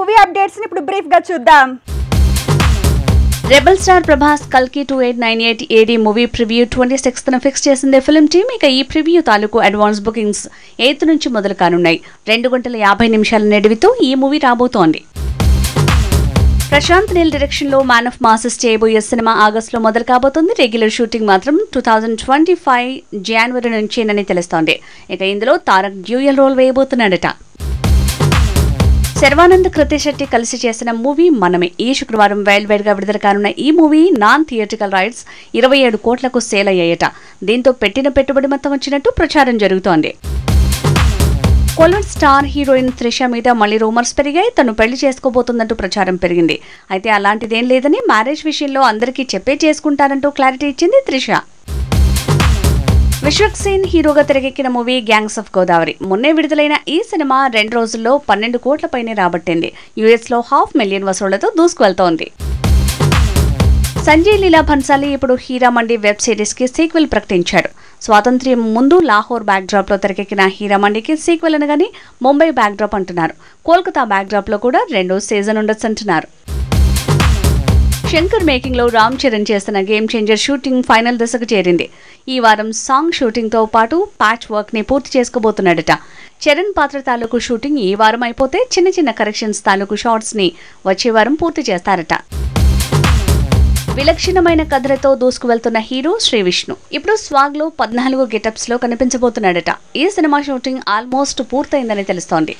Movie updates ని ఇప్పుడు brief గా చూద్దాం. రెబల్ స్టార్ ప్రభాస్ కల్కి 2898 AD మూవీ ప్రివ్యూ 26న ఫిక్స్ చేసింది ఫిల్మ్ టీమ్. ఇక ఈ ప్రివ్యూ తాలూకు అడ్వాన్స్ బుకింగ్స్ 8 నుంచి మొదలు కానున్నాయి. 2 గంటల 50 నిమిషాల నిడివితో ఈ మూవీ రాబోతోంది. ప్రశాంత్ నీల్ డైరెక్షన్ లో మ్యాన్ ఆఫ్ మాసెస్ చేయబోయే సినిమా ఆగస్టులో మొదలు కాబోతుంది. రెగ్యులర్ షూటింగ్ మాత్రం 2025 జనవరి నుంచేనని తెలుస్తోంది. ఇక ఇందులో తారక్ డ్యూయల్ రోల్ వేయబోతున్నాడట. శర్వానంద్ కృతి శెట్టి కలిసి చేసిన మూవీ మనమే ఈ శుక్రవారం వైల్డ్ గా విడుదల కానున్న ఈ మూవీ నాన్ థియేట్రికల్ రైట్స్ 27 కోట్లకు సేల్ అయ్యాయట. దీంతో పెట్టిన పెట్టుబడి మొత్తం వచ్చినట్టు ప్రచారం జరుగుతోంది. కోలీవుడ్ స్టార్ హీరోయిన్ త్రిష మీద మళ్లీ రూమర్స్ పెరిగాయి. తను పెళ్లి చేసుకోబోతున్నట్టు ప్రచారం పెరిగింది. అయితే అలాంటిదేం లేదని, మ్యారేజ్ విషయంలో అందరికీ చెప్పే చేసుకుంటారంటూ క్లారిటీ ఇచ్చింది త్రిష. విశ్వక్ సేన్ హీరోగా తెరకెక్కిన మూవీ గ్యాంగ్స్ ఆఫ్ గోదావరి. మొన్నే విడుదలైన ఈ సినిమా 2 రోజుల్లో 12 కోట్ల పైనే రాబట్టింది. US లో 500,000 వసూళ్లతో దూసుకువెళ్తోంది. సంజయ్ లీలా భన్సాలి ఇప్పుడు హీరామండి వెబ్ సిరీస్ కి సీక్వెల్ ప్రకటించాడు. స్వాతంత్ర్యం ముందు లాహోర్ బ్యాక్డ్రాప్ లో తెరకెక్కిన హీరామండికి సీక్వెల్ అనగానే ముంబై బ్యాక్డ్రాప్ అంటున్నారు. కోల్కతా బ్యాక్డ్రాప్ లో కూడా 2వ సీజన్ ఉండొచ్చంటున్నారు. శంకర్ మేకింగ్ లో రామ్ చరణ్ చేసిన గేమ్ చేంజర్ షూటింగ్ ఫైనల్ దశకు చేరింది. ఈ వారం సాంగ్ షూటింగ్ తో పాటు ప్యాచ్ వర్క్ ని పూర్తి చేసుకోబోతున్నాడట. చరణ్ పాత్ర తాలూకు షూటింగ్ ఈ వారం అయిపోతే చిన్న చిన్న కరెక్షన్స్ తాలూకు షార్ట్స్ ని వచ్చే వారం పూర్తి చేస్తారట. విలక్షణమైన కథలతో దూసుకువెళ్తున్న హీరో శ్రీ విష్ణు ఇప్పుడు స్వాగ్ లో 14 గెటప్స్ లో కనిపించబోతున్నాడట. ఈ సినిమా షూటింగ్ ఆల్మోస్ట్ పూర్తయిందని తెలుస్తోంది.